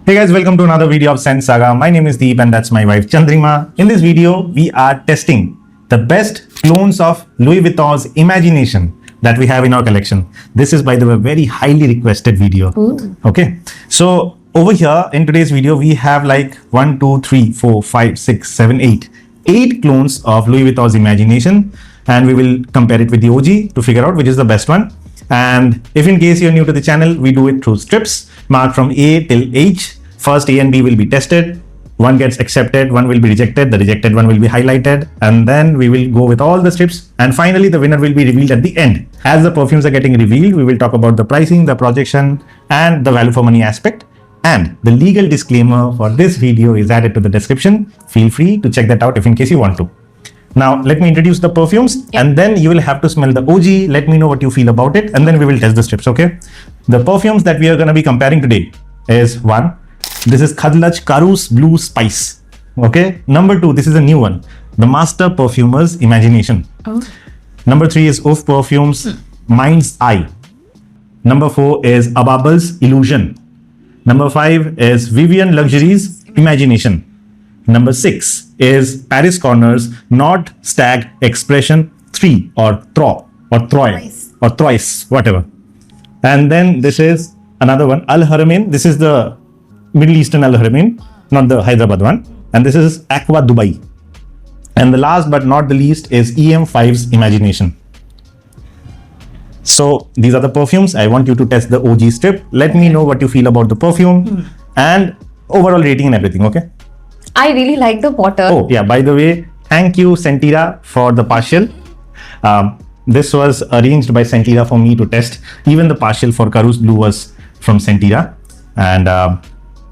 Hey guys, welcome to another video of Sense Saga. My name is Deep and that's my wife Chandrima. In this video, we are testing the best clones of Louis Vuitton's Imagination that we have in our collection. This is, by the way, a very highly requested video. Ooh. Okay, so over here in today's video, we have like 1, 2, 3, 4, 5, 6, 7, 8. 8 clones of Louis Vuitton's Imagination, and we will compare it with the OG to figure out which is the best one. And if in case you're new to the channel, we do it through strips marked from A till H. First A and B will be tested. One gets accepted, one will be rejected. The rejected one will be highlighted, and then we will go with all the strips. And finally, the winner will be revealed at the end. As the perfumes are getting revealed, we will talk about the pricing, the projection, and the value for money aspect. And the legal disclaimer for this video is added to the description. Feel free to check that out if in case you want to. Now, let me introduce the perfumes, and then you will have to smell the OG. Let me know what you feel about it, and then we will test the strips, okay? The perfumes that we are going to be comparing today is one. This is Khadlaj Karus Blue Spice. Okay. Number 2, this is a new one. The Master Perfumer's Imagination. Oh. Number 3 is Oof Perfume's Mind's Eye. Number 4 is Ababel's Illusion. Number 5 is Vivian Luxury's Imagination. Number 6 is Paris Corner's Not Stag Expression 3 or Thrice, whatever. And then this is another one, Al Haramain. This is the Middle Eastern Al Haramain, not the Hyderabad one. And this is Aqua Dubai. And the last but not the least is EM5's Imagination. So these are the perfumes. I want you to test the OG strip. Let me know what you feel about the perfume and overall rating and everything, okay? I really like the bottle. Oh yeah, by the way, thank you Sentira for the partial. This was arranged by Sentira for me to test. Even the partial for Karus Blue was from Sentira. And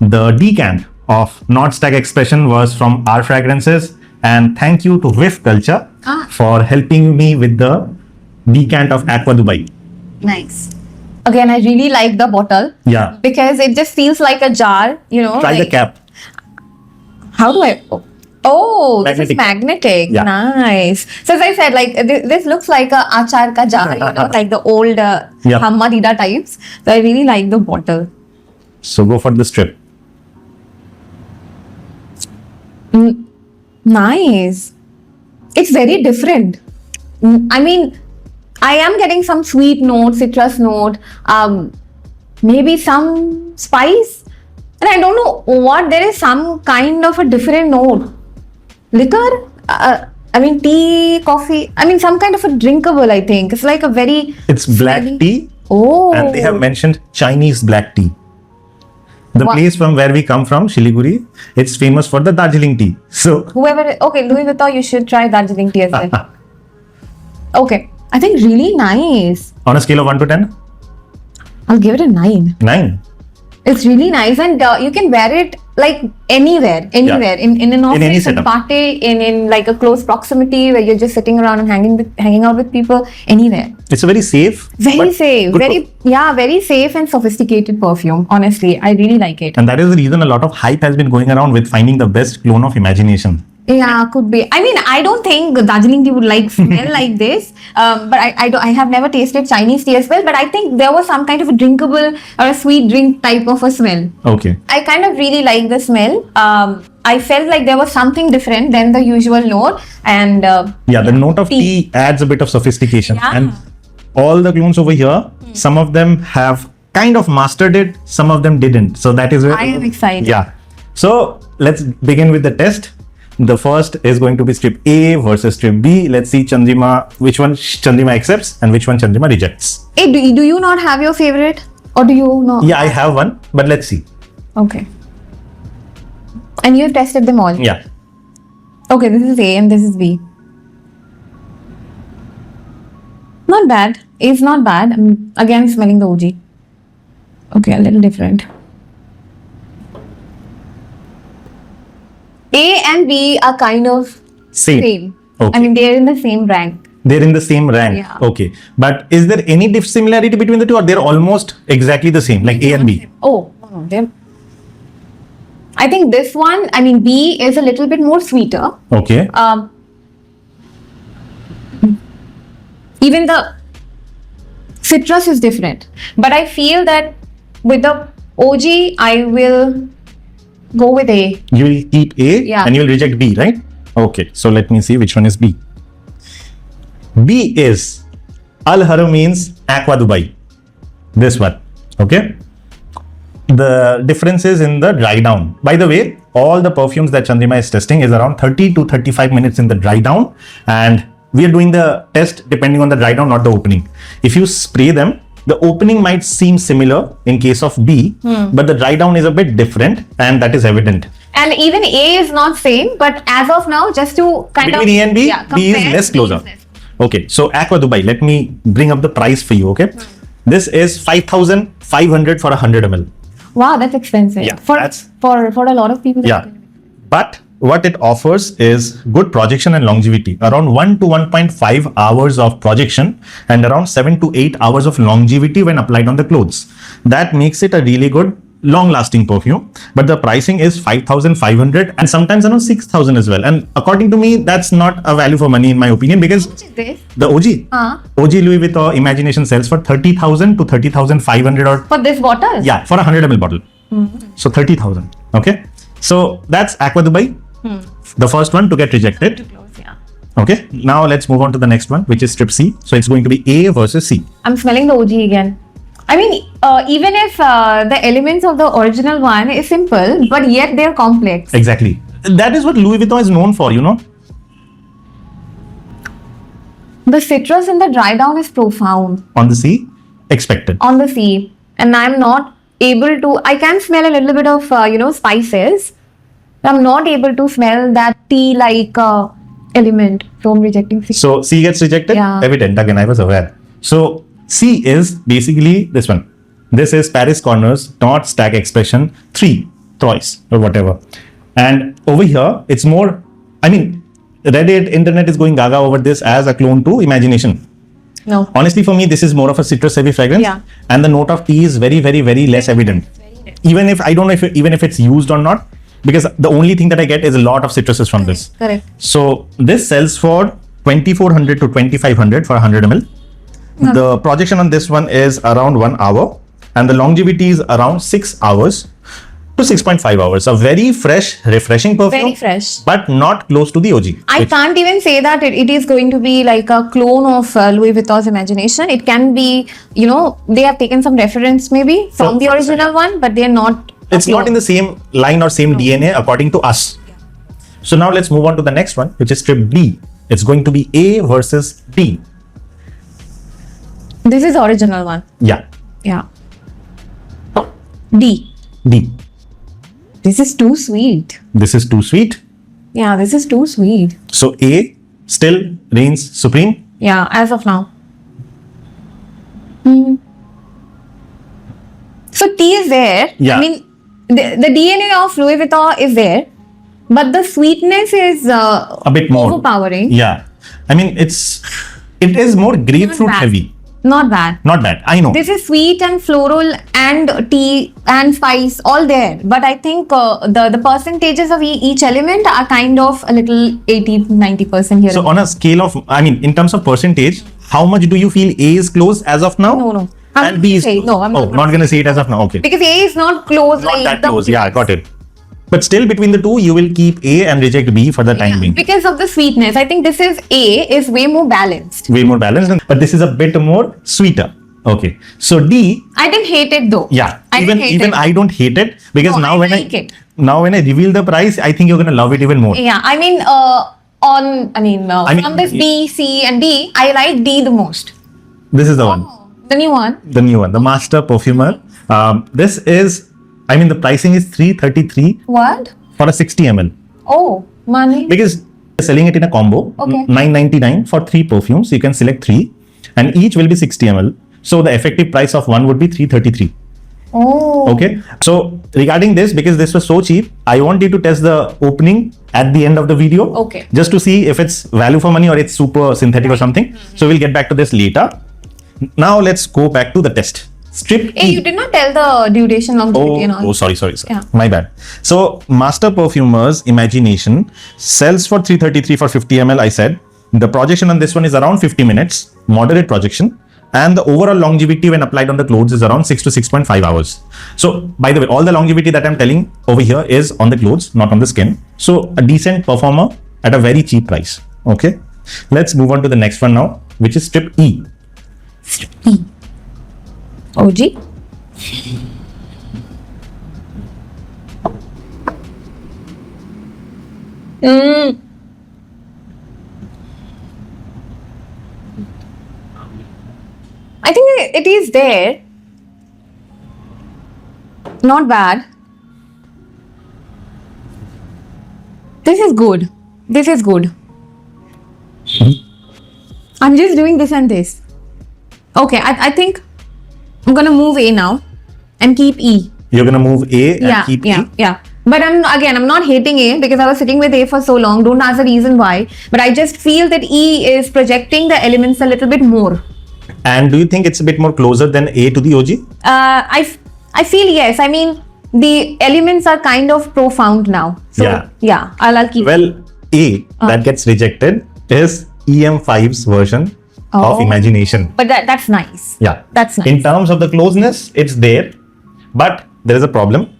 the decant of Not Stag Expression was from R Fragrances. And thank you to Whiff Culture for helping me with the decant of Aqua Dubai. Nice. Again, I really like the bottle. Yeah. Because it just feels like a jar, you know. Try the cap. How do I... Oh, this is magnetic. Yeah. Nice. So as I said, like this looks like a achar ka jar, you know, like the old Hammadida types. So I really like the bottle. So go for the strip. Nice. It's very different. I mean, I am getting some sweet note, citrus note, maybe some spice. And I don't know what, there is some kind of a different note. Liquor? I mean, tea, coffee. I mean, some kind of a drinkable, I think. It's like a very... It's black tea. Oh. And they have mentioned Chinese black tea. The place from where we come from, Shiliguri, it's famous for the Darjeeling tea. So... Okay, Louis Vuitton, you should try Darjeeling tea as well. Okay. I think really nice. On a scale of 1 to 10? I'll give it a 9. 9? It's really nice, and you can wear it like anywhere, in an office, in any in setup. party, in like a close proximity where you're just sitting around and hanging out with people, anywhere. It's a very safe. Very safe, very safe and sophisticated perfume. Honestly, I really like it. And that is the reason a lot of hype has been going around with finding the best clone of Imagination. Yeah, could be. I mean, I don't think Darjeeling tea would like smell like this. But I have never tasted Chinese tea as well. But I think there was some kind of a drinkable or a sweet drink type of a smell. Okay. I kind of really like the smell. I felt like there was something different than the usual note. And the note of tea adds a bit of sophistication. Yeah. And all the clones over here, some of them have kind of mastered it, some of them didn't. So that is where I am excited. Yeah. So let's begin with the test. The first is going to be strip A versus strip B. Let's see Chandrima, which one Chandrima accepts and which one Chandrima rejects. Hey, do you not have your favorite? Or do you know? Yeah, I have one, but let's see. Okay. And you have tested them all? Yeah. Okay, this is A and this is B. Not bad. It's not bad. I'm again smelling the OG. Okay, a little different. A and B are kind of same. Okay. I mean, they're in the same rank. They're in the same rank. Yeah. Okay. But is there any similarity between the two, or they're almost exactly the same, like A and B? Oh, no, I think this one, I mean, B is a little bit more sweeter. Okay. Even the citrus is different. But I feel that with the OG, I will Go with A. You will keep A Yeah. and you will reject B, right? Okay, so let me see which one is B. B is Al Haram means Aqua Dubai. This one. Okay. The difference is in the dry down. By the way, all the perfumes that Chandrima is testing is around 30 to 35 minutes in the dry down, and we are doing the test depending on the dry down, not the opening. If you spray them, the opening might seem similar in case of B, but the dry down is a bit different, and that is evident. And even A is not same, but as of now, just to kind Between A and B, B is compare, less B is closer. less. Okay, so Aqua Dubai, let me bring up the price for you, okay? This is 5,500 for 100 ml. Wow, that's expensive. Yeah, for that's- for a lot of people. Yeah, but what it offers is good projection and longevity, around 1 to 1.5 hours of projection and around 7 to 8 hours of longevity when applied on the clothes. That makes it a really good long lasting perfume, but the pricing is 5,500 and sometimes around 6,000 as well. And according to me, that's not a value for money in my opinion, because How much is this? the OG Louis Vuitton Imagination sells for 30,000 to 30,500 or For this bottle? yeah, for a 100 ml bottle. So 30,000. Okay. So that's Aqua Dubai, the first one to get rejected. Close, yeah. Okay. Now let's move on to the next one, which is strip C. So it's going to be A versus C. I'm smelling the OG again. I mean, even if the elements of the original one is simple, but yet they're complex. Exactly. That is what Louis Vuitton is known for, you know. The citrus in the dry down is profound On the C, expected. on the sea, and I'm not able to. I can smell a little bit of spices. I'm not able to smell that tea-like element from rejecting citrus. So C gets rejected. Yeah. Evident. Again, I was aware. So C is basically this one. This is Paris Corners Not Stack Expression 3 Trois or whatever. And over here, it's more. I mean, Reddit, internet is going gaga over this as a clone to Imagination. No. Honestly, for me, this is more of a citrus heavy fragrance, Yeah. and the note of tea is very, very, very less evident. Even if I don't know if even if it's used or not, because the only thing that I get is a lot of citruses from this. Correct. So this sells for 2,400 to 2,500 for 100 ml. The projection on this one is around 1 hour, and the longevity is around 6 hours to 6.5 hours. A very fresh, refreshing perfume, Very fresh. but not close to the OG. I can't even say that it is going to be like a clone of Louis Vuitton's Imagination. It can be, they have taken some reference maybe from the original one, but they're not. It's not in the same line or same DNA according to us. So now let's move on to the next one, which is strip D. It's going to be A versus D. This is the original one. Yeah, Yeah. D. D. This is too sweet. This is too sweet. Yeah, this is too sweet. So A still reigns supreme. Yeah, as of now. So T is there. Yeah. I mean, the DNA of Louis Vuitton is there, but the sweetness is A bit more. overpowering. Yeah. I mean, it is more grapefruit bad. heavy. Not bad. Not bad. I know. This is sweet and floral and tea and spice all there, but I think the percentages of each element are kind of a little 80-90% here. So on a scale of, I mean, in terms of percentage, how much do you feel A is close as of now? No. I'm And B is say, close? no, I'm oh, not going to say it as of now. Okay. because A is not close. Not like that the- close. Yeah, got it. But still, between the two, you will keep A and reject B for the time Yeah, being. because of the sweetness. I think this is A is way more balanced. Way more balanced, but this is a bit more sweeter. Okay. So D, I didn't hate it though. yeah. I didn't hate Even it. I don't hate it, because No, now I when like it. now when I reveal the price, I think you're gonna love it even more. Yeah, I mean, from this B, C, and D, I like D the most. This is the one. The new one. The new one, the Master Perfumer. This is, I mean, the pricing is 333 What? for a 60 ml, Oh, money. because they're selling it in a combo. Okay. 999 for 3 perfumes. You can select 3, and each will be 60 ml. So the effective price of one would be 333. Oh. Okay. So regarding this, because this was so cheap, I want you to test the opening at the end of the video. Okay. Just to see if it's value for money or it's super synthetic or something. So we'll get back to this later. Now let's go back to the test. Strip Hey, E. you did not tell the duration of Oh, and all. oh, sorry. Yeah. My bad. So, Master Perfumer's Imagination sells for 333 for 50 ml, I said. The projection on this one is around 50 minutes, moderate projection, And the overall longevity when applied on the clothes is around 6 to 6.5 hours. So by the way, all the longevity that I'm telling over here is on the clothes, not on the skin. So a decent performer at a very cheap price. Okay. Let's move on to the next one now, which is strip E. Strip E. OG. I think it is there. Not bad. This is good. This is good. I'm just doing this and this. Okay, I think I'm gonna move A now and keep E. You're gonna move A and keep E? Yeah. But I'm not hating A because I was sitting with A for so long. Don't ask the reason why. But I just feel that E is projecting the elements a little bit more. And do you think it's a bit more closer than A to the OG? I feel yes. I mean, the elements are kind of profound now. So yeah, I'll keep. Well, A that gets rejected is EM5's version of Imagination. But that's nice. Yeah, that's nice. In terms of the closeness, it's there, but there is a problem.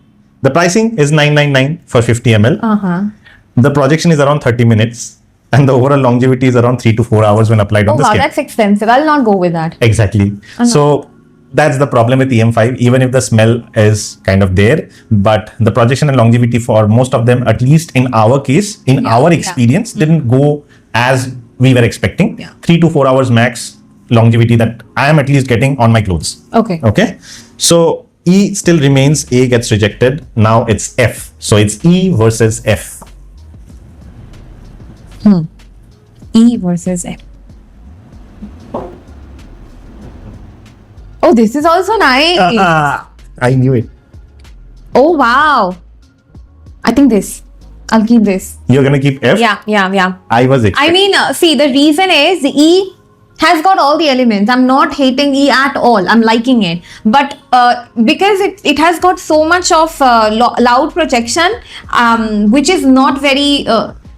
The pricing is $999 for 50 ml. The projection is around 30 minutes. And the overall longevity is around 3 to 4 hours when applied on the skin. Oh wow, that's expensive. I'll not go with that. Exactly. So that's the problem with EM5, even if the smell is kind of there, but the projection and longevity for most of them, at least in our case, in our experience, didn't go as we were expecting. 3 to 4 hours max longevity that I am at least getting on my clothes. Okay. So E still remains, A gets rejected. Now it's F. So it's E versus F. E versus F. Oh, this is also nice. I knew it. Oh, wow. I think this. I'll keep this. You're going to keep F? Yeah. I was expecting. I mean, see, the reason is the E has got all the elements. I'm not hating E at all. I'm liking it. But because it has got so much of loud projection, which is not very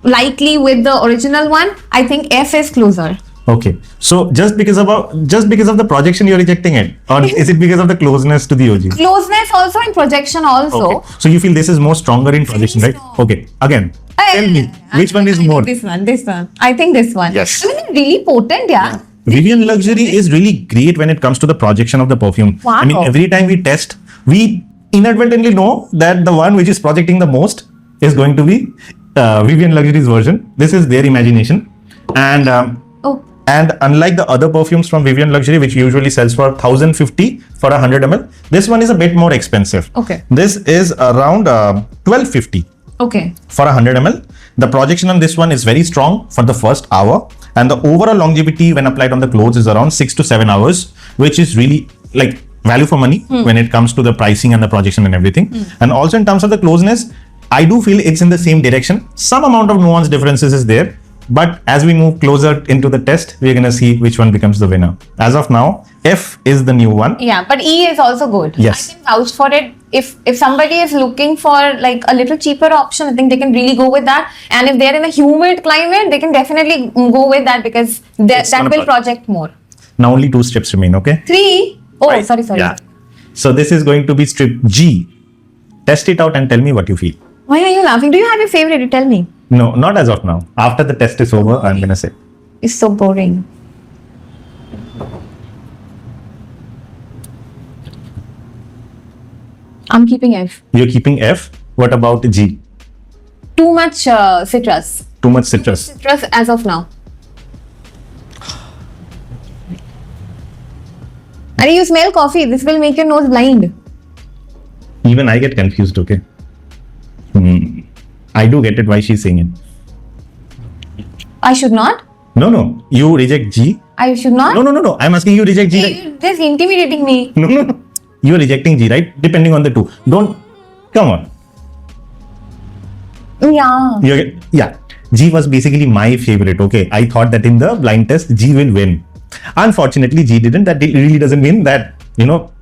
likely with the original one, I think F is closer. Okay, so just because of the projection you're rejecting it, or is it because of the closeness to the OG? Closeness also in projection also. Okay. So you feel this is more stronger in projection, right? Okay, again, tell me, which one is more? This one. I think this one. Yes. I mean, really potent, yeah. Vivian Luxury is really great when it comes to the projection of the perfume. Wow. I mean, every time we test, we inadvertently know that the one which is projecting the most is going to be Vivian Luxury's version. This is their Imagination. And unlike the other perfumes from Vivian Luxury, which usually sells for 1,050 for 100 ml, this one is a bit more expensive. Okay. This is around 1,250. Okay. For 100 ml. The projection on this one is very strong for the first hour, and the overall longevity when applied on the clothes is around 6 to 7 hours, which is really like value for money when it comes to the pricing and the projection and everything. And also in terms of the closeness, I do feel it's in the same direction. Some amount of nuance differences is there, but as we move closer into the test, we're going to see which one becomes the winner. As of now, F is the new one. Yeah, but E is also good. Yes. I can vouch for it. If somebody is looking for like a little cheaper option, I think they can really go with that. And if they're in a humid climate, they can definitely go with that because that will project more. Now only 2 strips remain, okay? 3? Oh, Right. sorry. Yeah. So this is going to be strip G. Test it out and tell me what you feel. Why are you laughing? Do you have your favorite? You tell me. No, not as of now. After the test is over, I'm going to say. It's so boring. I'm keeping F. You're keeping F. What about G? Too much citrus. Too much citrus. Citrus as of now. And you smell coffee. This will make your nose blind. Even I get confused, okay? I do get it why she's saying it. I should not? No. You reject G. I should not? No. I'm asking you reject G. Right? You're just intimidating me. No. You're rejecting G, right? Depending on the two. Don't. Come on. Yeah. G was basically my favorite, okay? I thought that in the blind test, G will win. Unfortunately, G didn't. That really doesn't mean that,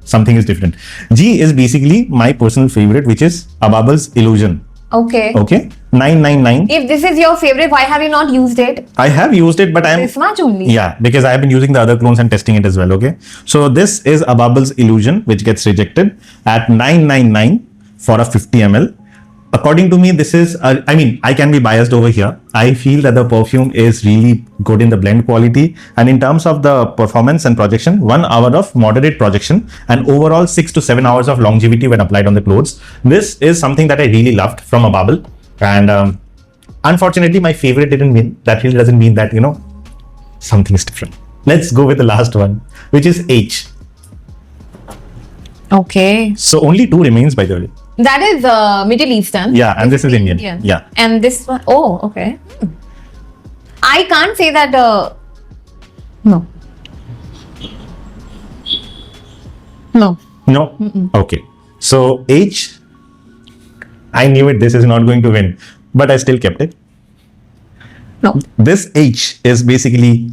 something is different. G is basically my personal favorite, which is Ababel's Illusion. Okay. 999. If this is your favorite, why have you not used it? I have used it, but I'm This much only. yeah, because I have been using the other clones and testing it as well. Okay, so this is Ababel's Illusion, which gets rejected at 999 for a 50 ml. According to me, this is, I mean, I can be biased over here. I feel that the perfume is really good in the blend quality. And in terms of the performance and projection, 1 hour of moderate projection and overall 6 to 7 hours of longevity when applied on the clothes. This is something that I really loved from Ababel. And unfortunately, my favorite didn't win. That really doesn't mean that, you know, something is different. Let's go with the last one, which is H. Okay. So only 2 remains, by the way. That is Middle Eastern. Yeah, and this is Indian. Yeah. And this one, oh, okay. I can't say that, no. No. No? Okay. So H, I knew it, this is not going to win, but I still kept it. No. This H is basically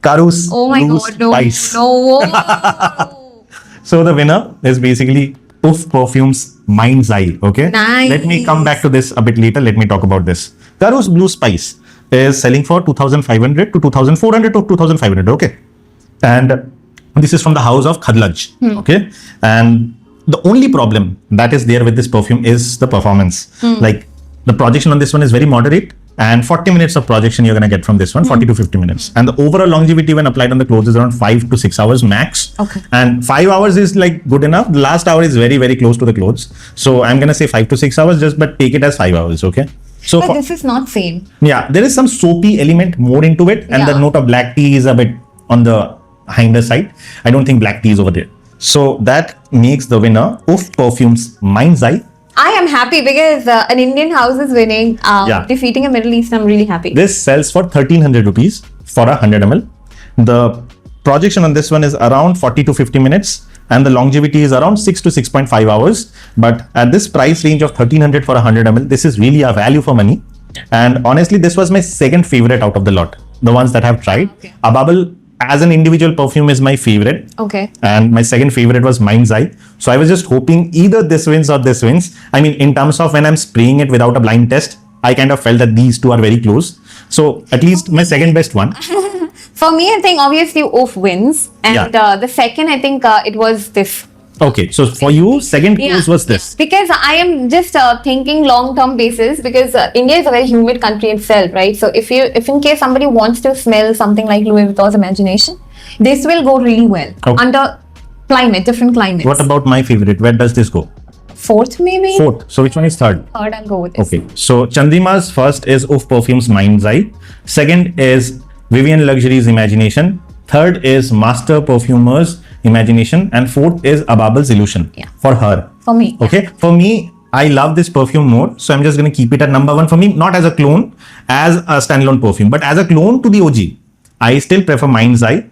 Karu's Oh my Blue God, no. Spice. No. So the winner is basically Uff Perfume's Mind's Eye. Okay. Nice. Let me come back to this a bit later. Let me talk about this. Karu's Blue Spice is selling for 2,500 to 2,400 to 2,500. Okay. And this is from the house of Khadlaj. Okay. And the only problem that is there with this perfume is the performance. Like the projection on this one is very moderate. And 40 minutes of projection you're going to get from this one, 40 to 50 minutes. And the overall longevity when applied on the clothes is around 5 to 6 hours max. Okay. And 5 hours is like good enough. The last hour is very, very close to the clothes. So I'm going to say 5 to 6 hours just, but take it as 5 hours. Okay. So But this is not same. yeah, there is some soapy element more into it. And the Yeah. note of black tea is a bit on the hinder side. I don't think black tea is over there. So that makes the winner Uff Perfume's Mind's Eye. I am happy because an Indian house is winning, Yeah. defeating a Middle East. I'm really happy. This sells for 1,300 rupees for a 100 ml. The projection on this one is around 40 to 50 minutes and the longevity is around 6 to 6.5 hours. But at this price range of 1,300 for a 100 ml, this is really a value for money. And honestly, this was my second favorite out of the lot, the ones that I've tried. Okay. Ababel as an individual perfume is my favorite. Okay. And my second favorite was Mind's Eye. So I was just hoping either this wins or this wins. I mean, in terms of when I'm spraying it without a blind test, I kind of felt that these two are very close. So at least my second best one. For me, I think obviously Oof wins. And the second, I think it was this. Okay, so for you, second close was this. Because I am just thinking long-term basis because India is a very humid country itself, right? So if in case somebody wants to smell something like Louis Vuitton's Imagination, this will go really well under climate, different climates. What about my favorite? Where does this go? Fourth maybe? Fourth. So which one is third? Third, I'll go with this. Okay, so Chandrima's first is Uff Perfume's Mind's Eye. Second is Vivian Luxury's Imagination. Third is Master Perfumer's Imagination. And fourth is Ababel's Illusion. Yeah. For her. For me. Okay. For me, I love this perfume more. So I'm just going to keep it at number 1 for me. Not as a clone, as a standalone perfume. But as a clone to the OG, I still prefer Mind's Eye.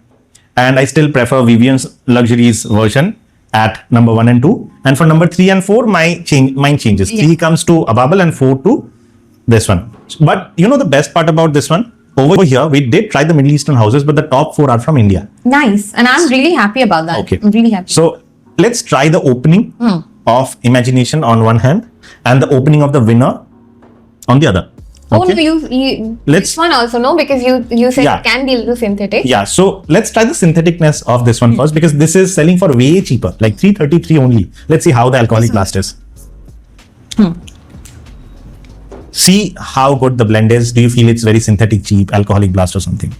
And I still prefer Vivian's Luxury's version at number 1 and 2. And for number 3 and 4, mine changes. Yeah. 3 comes to Ababel and 4 to this one. But you know the best part about this one? Over here, we did try the Middle Eastern houses, but the top 4 are from India. Nice. And I'm really happy about that. Okay. I'm really happy. So let's try the opening of Imagination on one hand and the opening of the winner on the other. Oh, Okay. no, you Let's- this one also, no? Because you said Yeah. it can be a little synthetic. Yeah, so let's try the syntheticness of this one first because this is selling for way cheaper, like 333 only. Let's see how the alcoholic blast is. See how good the blend is. Do you feel it's very synthetic, cheap, alcoholic blast or something?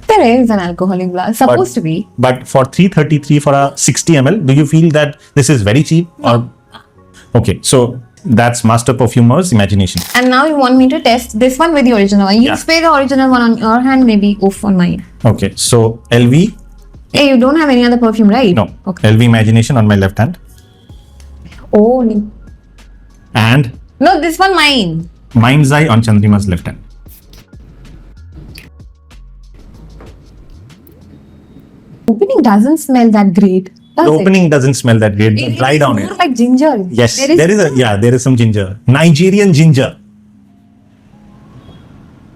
There is an alcoholic blast. Supposed to be. But for 333 for a 60 ml, do you feel that this is very cheap or? Okay, so that's Master Perfumer's Imagination. And now you want me to test this one with the original one. You Yeah. spray the original one on your hand, maybe Oof on mine. Okay, so LV, Hey, you don't have any other perfume, right? no, Okay. LV Imagination on my left hand Oh, and no, this one mine. Mind's Eye on Chandrima's left hand. Opening doesn't smell that great. Does The it? opening doesn't smell that great. It Dry is down more it. like ginger. Yes, There there is some ginger. Nigerian ginger.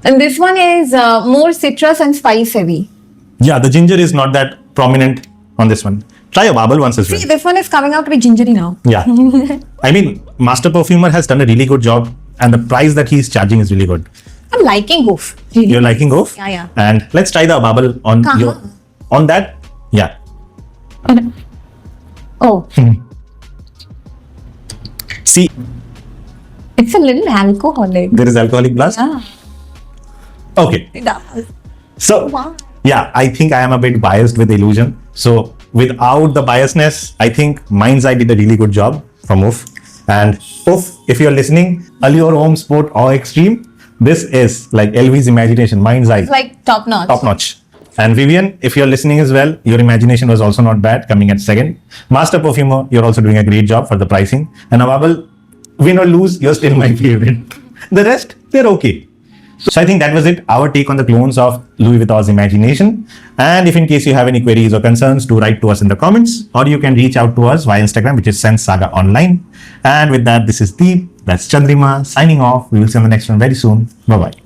And this one is more citrus and spice heavy. Yeah, the ginger is not that prominent on this one. Try a Ababel once as well. See, this one is coming out to be gingery now. Yeah. I mean, Master Perfumer has done a really good job and the price that he's charging is really good. I'm liking Goof. Really. You're liking Goof? Yeah. And let's try the Ababel on Kahan? on that. Yeah. Oh, See, it's a little alcoholic. there is alcoholic plus. Yeah. Okay. It does. So, Wow. yeah, I think I am a bit biased with Illusion. So, without the biasness, I think Mind's Eye did a really good job from Oof. And Oof, if you're listening, Allure Home Sport or Extreme, this is like LV's Imagination, Mind's Eye. It's like top notch. Top notch. And Vivian, if you're listening as well, your imagination was also not bad, coming at second. Master Perfumer, you're also doing a great job for the pricing. And Ababel, win or lose, you're still my favorite. The rest, they're okay. So I think that was it, our take on the clones of Louis Vuitton's Imagination. And if in case you have any queries or concerns, do write to us in the comments, or you can reach out to us via Instagram, which is Sense Saga Online. And with that, this is Deep, that's Chandrima, signing off. We will see you on the next one very soon. Bye-bye.